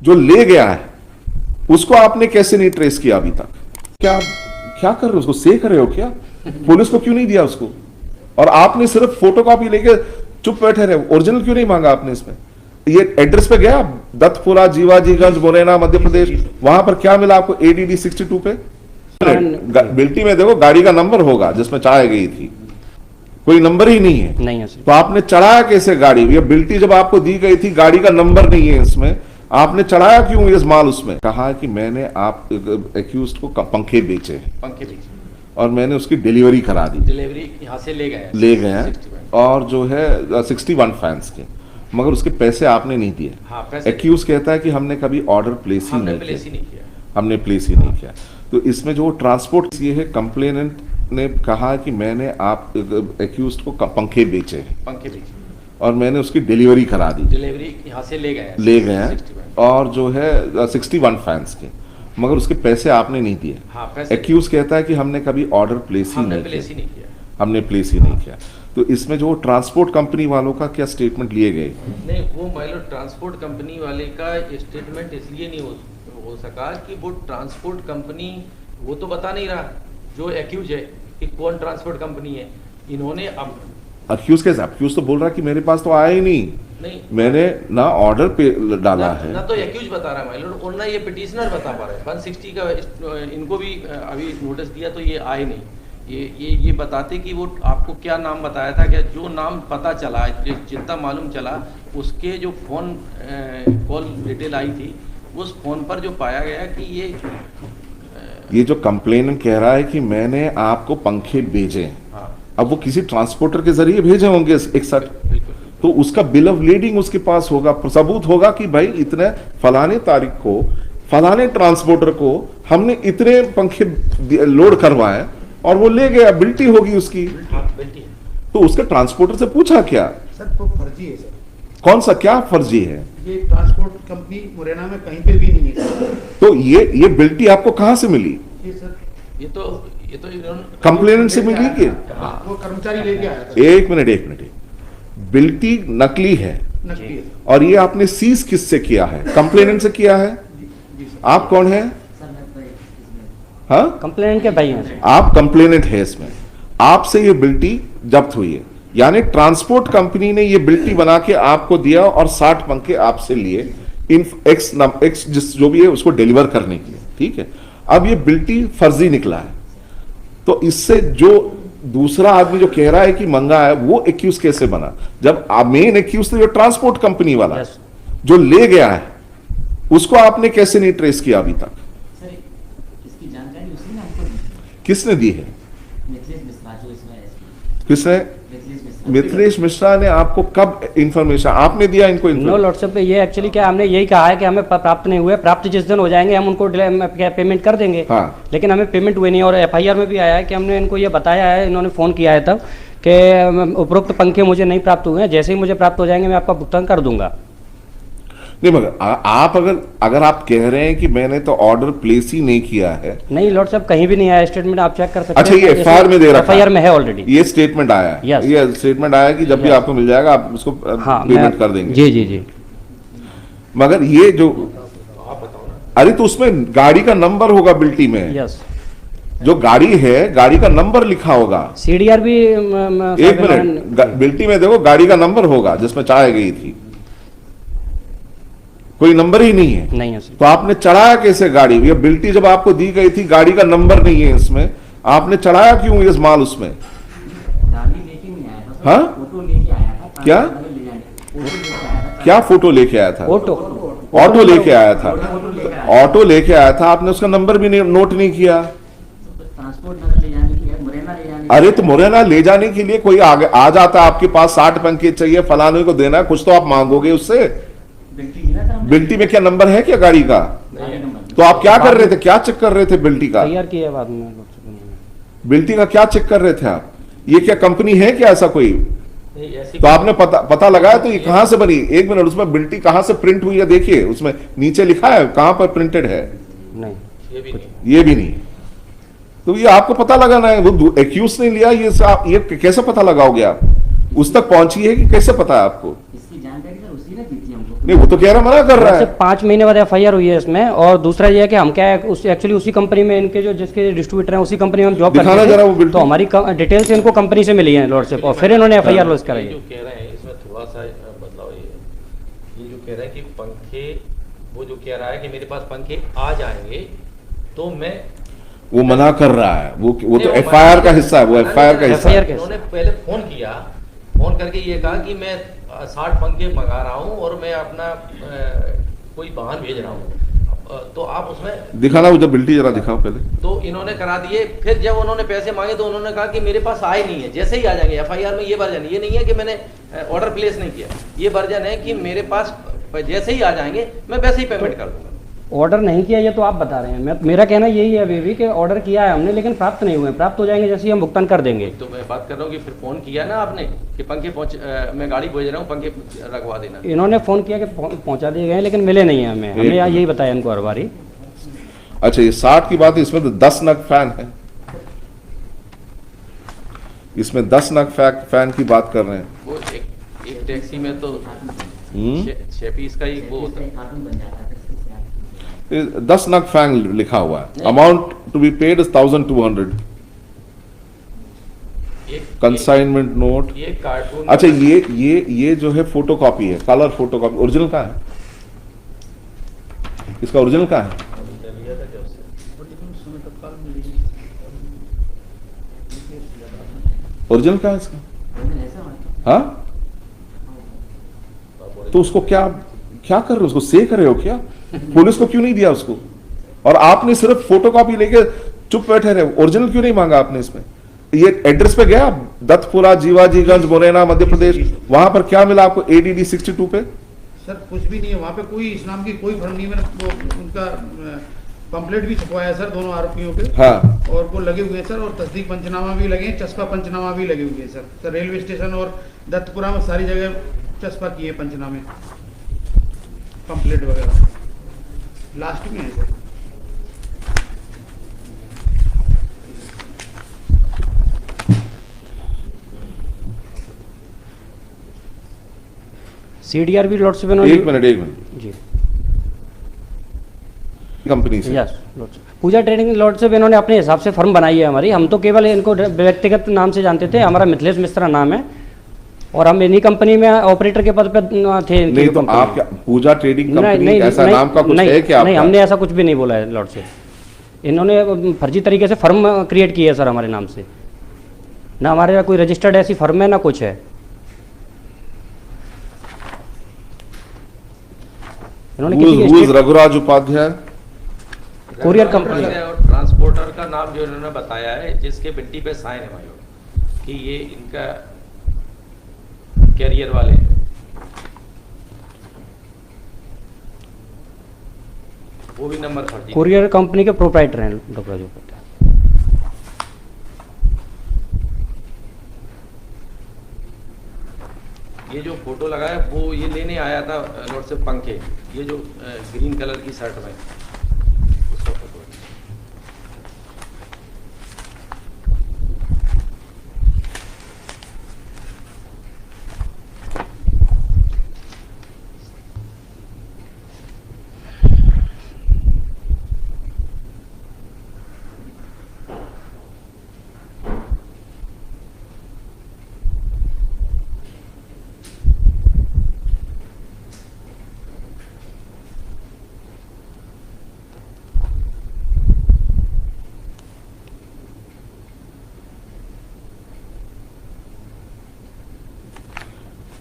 जो ले गया है उसको आपने कैसे नहीं ट्रेस किया अभी तक? क्या क्या कर रहे हो? उसको सेक रहे हो क्या? पुलिस को क्यों नहीं दिया उसको? और आपने सिर्फ फोटोकॉपी लेके चुप बैठे रहे, ओरिजिनल क्यों नहीं मांगा आपने? इसमें ये एड्रेस पे गया, दत्तपुरा, जीवाजीगंज, मुरैना, मध्य प्रदेश, वहां पर क्या मिला आपको? ADD 62 पे बिल्टी में देखो गाड़ी का नंबर होगा जिसमें चाय गई थी, कोई नंबर ही नहीं है। नहीं है। तो आपने चढ़ाया कैसे गाड़ी? ये बिल्टी जब आपको दी गई थी, गाड़ी का नंबर नहीं है इसमें, आपने चढ़ाया क्यों ये माल? उसमें कहा कि मैंने आप एक्यूज्ड को पंखे बेचे, और मैंने उसकी डिलीवरी करा दी। डिलीवरी यहाँ से ले गए हैं और जो है 61 फैंस के, मगर उसके पैसे आपने नहीं दिए। हाँ, एक्यूज कहता है कि हमने कभी ऑर्डर प्लेस ही नहीं किया, हमने प्लेस ही नहीं किया। तो इसमें जो ट्रांसपोर्ट ये है, कंप्लेनेंट ने कहा कि मैंने आप एक्यूज्ड को पंखे बेचे और मैंने उसकी डिलीवरी करा दी। डिलीवरी यहाँ से ले गए हैं और जो है 61 फैंस के, मगर उसके पैसे आपने नहीं दिए। हाँ, एक्यूज कहता है कि हमने कभी ऑर्डर प्लेस ही नहीं किया, हमने प्लेस ही नहीं किया। तो इसमें जो ट्रांसपोर्ट कंपनी वालों का क्या स्टेटमेंट लिए गए? नहीं, वो मान लो ट्रांसपोर्ट कंपनी वाले का स्टेटमेंट इसलिए नहीं हो सका कि वो ट्रांसपोर्ट कंपनी वो तो बता नहीं रहा जो एक्यूज है कि कौन ट्रांसपोर्ट कंपनी है। इन्होंने अब एक्यूज कैसे? एक्यूज तो बोल रहा कि मेरे पास तो आया ही नहीं, मैंने ना ऑर्डर पे डाला है ना तो एक्यूज बता रहा है माइलर, और ना ये पिटिशनर बता पा रहा है। 160 का इनको भी अभी नोटिस दिया तो ये आए नहीं। ये बताते कि वो आपको क्या नाम बताया था, क्या जो नाम पता चला, जितना मालूम चला, उसके जो फोन कॉल डिटेल आई थी, उस फोन पर जो पाया गया कि ये जो कंप्लेनेंट कह रहा है कि मैंने आपको पंखे भेजे, हाँ, अब वो किसी ट्रांसपोर्टर के जरिए भेजे होंगे एक साथ, तो उसका बिल ऑफ लीडिंग उसके पास होगा, सबूत होगा कि भाई इतने फलाने तारीख को फलाने ट्रांसपोर्टर को हमने इतने पंखे लोड करवाए और वो ले गया, बिल्टी होगी उसकी। तो उसके ट्रांसपोर्टर से पूछा क्या? सर तो फर्जी है सर। कौन सा क्या फर्जी है? ये ट्रांसपोर्ट कंपनी मुरैना में कहीं पे भी नहीं है। तो ये बिल्टी आपको कहां से मिली? ये सर ये तो कंप्लेनेंट से मिली कि वो कर्मचारी लेके आया था। एक मिनट, बिल्टी नकली है, नकली है और ये आपने सीज किससे किया है? कंप्लेनेंट से किया है। जी सर। आप कौन है? हाँ, कंप्लेनेंट के भाई हैं। आप कंप्लेनेंट है इसमें, आपसे ये बिल्टी जब्त हुई है, यानी ट्रांसपोर्ट कंपनी ने ये बिल्टी बना के आपको दिया और 60 पंखे आपसे लिए इन एक्स जिस जो भी है उसको डिलीवर करने के लिए, ठीक है। अब ये बिल्टी फर्जी निकला है, तो इससे जो दूसरा आदमी जो कह रहा है कि मंगा है, वो एक्यूज कैसे बना? जब मेन एक्यूज तो जो ट्रांसपोर्ट कंपनी वाला जो ले गया है, उसको आपने कैसे नहीं ट्रेस किया अभी तक? इसकी जानकारी उसी ने हमको दी। किसने दी है? मिथिलेश मिश्रा जो इसमें किसने? मिथिलेश मिश्रा ने आपको कब इंफॉर्मेशन आपने दिया इनको? नो लॉर्डशिप, ये एक्चुअली क्या हमने यही कहा है कि हमें प्राप्त नहीं हुए, प्राप्त जिस दिन हो जाएंगे हम उनको पेमेंट कर देंगे। हाँ। लेकिन हमें पेमेंट हुई नहीं, और FIR में भी आया है कि हमने इनको ये बताया है, इन्होंने फ़ोन किया है तब कि उपरोक्त पंखे मुझे नहीं प्राप्त हुए हैं, जैसे ही मुझे प्राप्त हो जाएंगे मैं आपका भुगतान कर दूंगा। नहीं, मगर आप अगर आप कह रहे हैं कि मैंने तो ऑर्डर प्लेस ही नहीं किया है। नहीं लॉर्ड साहब, कहीं भी नहीं आया स्टेटमेंट, आप चेक कर सकते हैं। अच्छा, ये FIR में दे रखा है? FIR में है ऑलरेडी, ये स्टेटमेंट आया है। Yes. ये स्टेटमेंट आया कि जब भी आपको मिल जाएगा आप उसको पेमेंट कर देंगे। जी। मगर ये जो अरे तो उसमें गाड़ी का नंबर होगा बिल्टी में। यस, जो गाड़ी है, गाड़ी का नंबर लिखा होगा। CDR भी एक मिनट, बिल्टी में देखो गाड़ी का नंबर होगा जिसमें चाय गई थी, कोई नंबर ही नहीं है। नहीं है सर। तो आपने चढ़ाया कैसे गाड़ी? ये बिल्टी जब आपको दी गई थी, गाड़ी का नंबर नहीं है इसमें, आपने चढ़ाया क्यों ये माल उसमें? गाड़ी लेके नहीं आया था। हाँ? फोटो लेके आया था। क्या? क्या फोटो लेके आया था? ऑटो लेके आया था। ऑटो लेके आया था, आपने उसका नंबर भी नोट नहीं किया। ट्रांसपोर्ट नगर ले जाने के लिए, मुरैना ले जाने। अरे तो मुरैना ले जाने के लिए कोई आ जाता है आपके पास, 60 पंखे चाहिए, फलाने को देना है, कुछ तो आप मांगोगे उससे। बिल्टी में क्या नंबर है क्या गाड़ी का? तो आप क्या कर रहे थे? क्या चेक कर रहे थे बिल्टी का? तैयार किया बाद में। बिल्टी का क्या चेक कर रहे थे आप? ये क्या कंपनी है क्या ऐसा कोई? तो आपने पता लगाया तो ये कहां से बनी? एक मिनट, उसमें बिल्टी कहां से प्रिंट हुई है देखिए, उसमें नीचे लिखा है कहां पर प्रिंटेड है? नहीं, ये भी नहीं। तो ये आपको पता लगाना है, वो एक्यूज ने लिया, ये कैसे पता लगाओगे आप? उस तक पहुंची है कि कैसे पता है आपको? इसकी जानकारी सर उसी ने दी थी हमको। नहीं, वो तो कह रहा मना कर रहा से है। 5 महीने बाद एफआईआर हुई है इसमें। और दूसरा ये है कि हम क्या है एक्चुअली उसी कंपनी में इनके जो जिसके डिस्ट्रीब्यूटर हैं उसी कंपनी में हम जॉब दिखाना करते जरा वो थे, बिल्कुल। तो हमारी डिटेल्स इनको कंपनी से मिली है लॉर्डशिप, और फिर इन्होंने एफआईआर लॉन्च कराई ये है। जो कह रहे हैं इसमें थोड़ा सा बदलाव ये जो कह रहे हैं कि पंखे, वो जो कह रहा है कि मेरे पास पंखे आ जाएंगे तो मैं वो मना कर रहा है, वो तो नहीं, वो एफआईआर का मना- हिस्सा है, वो मना एफआईआर नहीं का कर हिस्सा रहा। है। FIR उन्होंने पहले फोन करके ये कहा कि मैं 60 पंखे मंगा रहा हूँ और मैं अपना कोई वाहन भेज रहा हूँ, तो आप उसमें दिखाना वो जब बिल्टी जरा दिखाओ पहले। तो इन्होंने करा दिए। फिर जब उन्होंने पैसे मांगे तो उन्होंने कहा कि मेरे पास आए नहीं है, जैसे ही आ जाएंगे। एफआईआर में ये वर्जन, ये नहीं है कि मैंने ऑर्डर प्लेस नहीं किया, ये वर्जन है कि मेरे पास जैसे ही आ जाएंगे मैं वैसे ही पेमेंट कर दूंगा। ऑर्डर नहीं किया ये तो आप बता रहे हैं, मेरा कहना यही है अभी भी कि ऑर्डर किया है हमने लेकिन प्राप्त नहीं हुए। प्राप्त हो जाएंगे जैसे ही हम भुगतान कर देंगे। तो मैं बात कर रहा हूँ कि फिर फोन किया ना आपने कि पंखे मैं गाड़ी भेज रहा हूँ, पंखे रखवा देना। इन्होंने फोन किया कि पहुंचा दिए गए लेकिन मिले नहीं है हमें। हमने यही बताया इनको हर बारी। अच्छा, ये 60 की बात है, इसमें तो 10 नग फैन है, इसमें 10 नग फैन की बात कर रहे हैं। वो एक टैक्सी में तो हम्म? 6 पीस का ही वो होता है। कार्टून बन जाता है फिर से आप 10 नग फैन लिखा हुआ है। नहीं। Amount to be paid is 1200। Consignment note. ये कार्टून। अच्छा, ये जो है फोटो कॉपी है, कलर फोटो कॉपी। ओरिजिनल कहाँ है इसका? ओरिजिनल कहाँ है? ओरिजिनल कहाँ है इसका? ऐसा होता हाँ, तो उसको क्या क्या कर रहे हो? उसको से कर रहे हो क्या? पुलिस को क्यों नहीं दिया उसको? और आपने सिर्फ फोटो कॉपी लेके चुप बैठे रहे, ओरिजिनल क्यों नहीं मांगा आपने इसमें? ये एड्रेस पे गया दत्तपुरा, जीवाजीगंज, मुरैना, मध्य प्रदेश, वहां पर क्या मिला आपको ADD 62 पे? सर कुछ भी नहीं है वहाँ पे, कोई इस नाम की कोई फर्म नहीं है। मैंने वो उनका पंपलेट भी छपवाया सर दोनों आरोपियों पे। हाँ, और वो लगे हुए हैं सर, और तस्दीक पंचनामा भी लगे हैं, चस्पा पंचनामा भी लगे हुए हैं सर। सर रेलवे स्टेशन और दत्तपुरा में सारी जगह चस्पा किए पंचनामे, पंपलेट वगैरह लास्ट में है सर। CDR भी लॉर्डशिप एक इन्होंने मिनट जी कंपनी से। यस लॉर्डशिप, पूजा ट्रेडिंग लॉर्डशिप इन्होंने अपने हिसाब से फर्म बनाई है हमारी। हम तो केवल इनको व्यक्तिगत नाम से जानते थे। हमारा मिथिलेश मिश्रा नाम है और हम इन्हीं कंपनी में ऑपरेटर के पद पे थे। इनकी नहीं तो कंपनी आप में। क्या पूजा ट्रेडिंग नहीं कंपनी नहीं ऐसा नहीं, नाम का कुछ नहीं, है क्या नहीं, आपका? हमने ऐसा कुछ भी नहीं बोला है लॉर्डशिप। इन्होंने फर्जी तरीके से फर्म क्रिएट की है सर हमारे नाम से। ना हमारे यहाँ कोई रजिस्टर्ड ऐसी फर्म है ना कुछ है। इन्होंने किसी Who is state Raghuraj Upadhyay? Courier company और ट्रांसपोर्टर का नाम जो इन्होंने बताया है, जिसके बिल्टी पे साइन है भाई कि ये इनका कैरियर वाले हैं। वो भी नंबर फर्जी। कोरियर कंपनी के प्रोप्राइटर हैं डॉक्टर राजू उपाध्याय। ये जो फोटो लगा है वो ये लेने आया था लॉर्ड से पंखे, ये जो ग्रीन कलर की शर्ट में उसका फोटो है।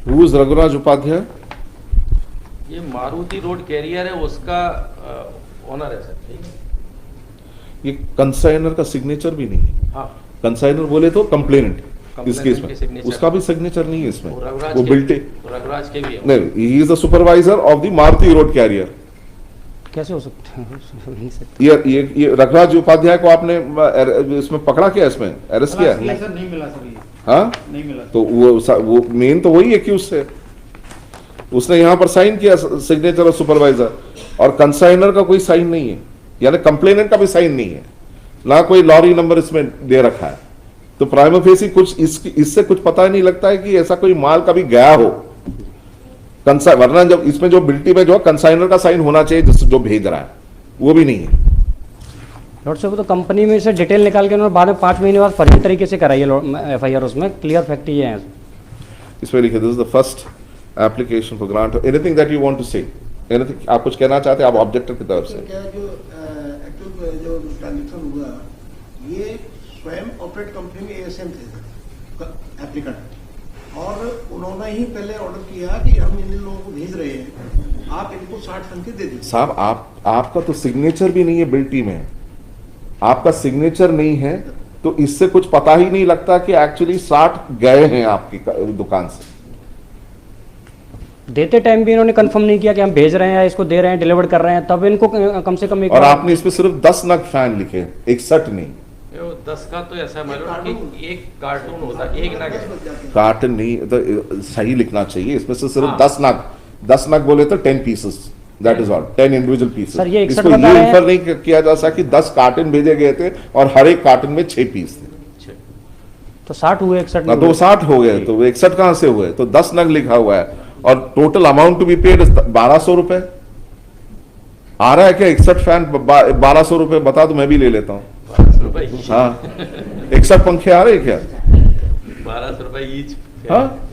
Who is Raghuraj Upadhyay? ये मारुति रोड कैरियर है, उसका ओनर है सर। ठीक है, ये कंसाइनर का सिग्नेचर भी नहीं है। हाँ। कंसाइनर बोले तो कंप्लेनेंट इस केस के में, signature। उसका भी सिग्नेचर नहीं है इसमें। वो रघुराज वो के- बिल्टे रघुराज के भी है। नहीं, he is the supervisor of the Maruti road carrier. कैसे हो सकता है? ये रघुराज उपाध्याय को आपने इसमें पकड़ा क्या? इसमें अरेस्ट किया? नहीं सर, नहीं मिला सर, ये हाँ, नहीं मिला। तो वो मेन तो वही एक्यूज से उसने यहां पर साइन किया सिग्नेचर ऑफ सुपरवाइजर, और कंसाइनर का कोई साइन नहीं है, यानी कंप्लेनेंट का भी साइन नहीं है, ना कोई लॉरी नंबर इसमें दे रखा है। तो प्राइमा फेसी कुछ इससे कुछ पता नहीं लगता है कि ऐसा कोई माल कभी गया हो। वरना जब इसमें जो बिल्टी में जो है कंसाइनर का साइन होना चाहिए जिस जो भेज रहा है, वो भी नहीं है। लॉर्ड साहब, तो कंपनी में से डिटेल निकाल के उन्होंने बाद में 5 महीने बाद फर्जी तरीके से कराई है FIR, उसमें क्लियर फैक्ट ये है। इसमें लिखे this is the first application for grant. Anything that you want to say, anything आप कुछ कहना चाहते हैं, आप ऑब्जेक्टर की तरफ से? क्या जो एक्चुअल जो ट्रांजेक्शन हुआ, ये स्वयं ऑपरेट कंपनी में ASM थे एप्लीकेंट, और उन्होंने ही पहले ऑर्डर किया कि हम इन लोगों को भेज रहे हैं, आप इनको 60 टन के दे दीजिए। साहब आपका तो सिग्नेचर भी नहीं है बिल्टी में, आपका सिग्नेचर नहीं है, तो इससे कुछ पता ही नहीं लगता कि एक्चुअली 60 गए हैं आपकी दुकान से। देते टाइम भी इन्होंने कंफर्म नहीं किया कि हम भेज रहे हैं या इसको दे रहे हैं, डिलीवर कर रहे हैं, तब इनको कम से कम एक और आपने इसमें सिर्फ 10 नग फैन लिखे, 61 नहीं। वो 10 का तो ऐसा मतलब कि एक कार्टून होता है, एक नग कार्टन नहीं, तो सही लिखना चाहिए। इसमें से सिर्फ 10 नग बोले तो 10 pieces, that is all, 10 individual pieces. Sir, ये 61 इसको बता ये रहे हैं। इंफर नहीं किया जा सका कि 10 कार्टन भेजे गए थे और हर एक कार्टन में 6 पीस थे। तो 60 हुए, 61 ना, 260 हो गए, तो 61 कहां से हुए? तो 10 नग लिखा हुआ है और total amount to be paid 1200 रुपए आ रहा है क्या? 61 फैन 1200 रुपए बता दो, मैं भी ले लेता हूँ। हाँ, 61 पंखे आ रहे हैं क्या? 1200 रुपए ईच। हाँ,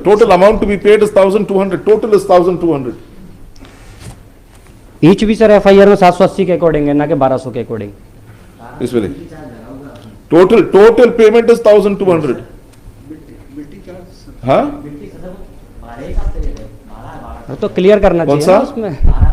total amount to be paid is 1200, total is 1200। Each भी सर FIR में 780 के अकॉर्डिंग है, ना कि 1200 के अकॉर्डिंग। इसमें टोटल पेमेंट इज 1200। बिल्टी चार्ज हाँ, बिल्टी सर 12 हिसाब से ले रहे हैं, 12 तो क्लियर करना कौन चाहिए ना सा? उसमें। 12